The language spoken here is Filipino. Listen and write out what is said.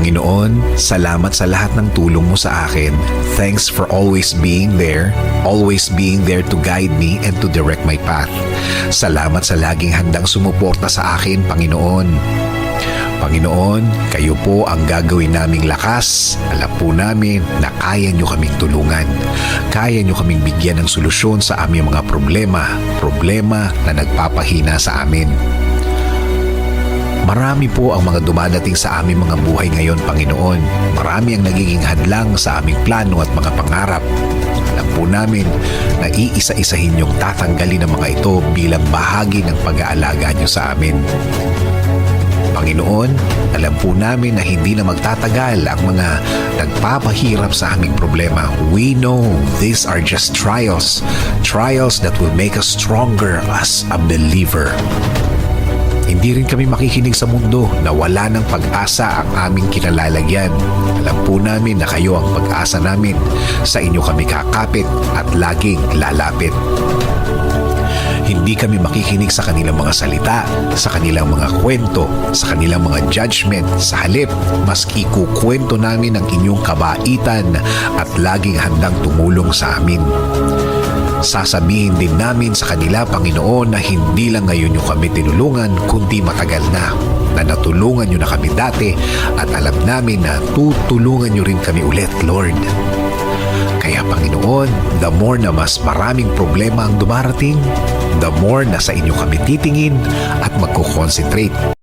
Panginoon, salamat sa lahat ng tulong mo sa akin. Thanks for always being there to guide me and to direct my path. Salamat sa laging handang sumuporta sa akin, Panginoon. Panginoon, kayo po ang gagawin naming lakas. Alam po namin na kaya nyo kaming tulungan. Kaya nyo kaming bigyan ng solusyon sa aming mga problema na nagpapahina sa amin. Marami po ang mga dumadating sa aming mga buhay ngayon, Panginoon. Marami ang nagiging hadlang sa aming plano at mga pangarap. Alam po namin na iisa-isahin niyong tatanggalin ang mga ito bilang bahagi ng pag-aalaga niyo sa amin. Panginoon, alam po namin na hindi na magtatagal ang mga nagpapahirap sa aming problema. We know these are just trials that will make us stronger as a believer. Hindi rin kami makikinig sa mundo na wala ng pag-asa ang aming kinalalagyan. Alam po namin na kayo ang pag-asa namin. Sa inyo kami kakapit at laging lalapit. Hindi kami makikinig sa kanilang mga salita, sa kanilang mga kwento, sa kanilang mga judgment. Sa halip, mas ikukwento namin ang inyong kabaitan at laging handang tumulong sa amin. Sasabihin din namin sa kanila, Panginoon, na hindi lang ngayon nyo kami tinulungan, kundi matagal na natulungan nyo na kami dati at alam namin na tutulungan nyo rin kami ulit, Lord. Kaya Panginoon, the more na mas maraming problema ang dumarating, the more na sa inyo kami titingin at magko-concentrate.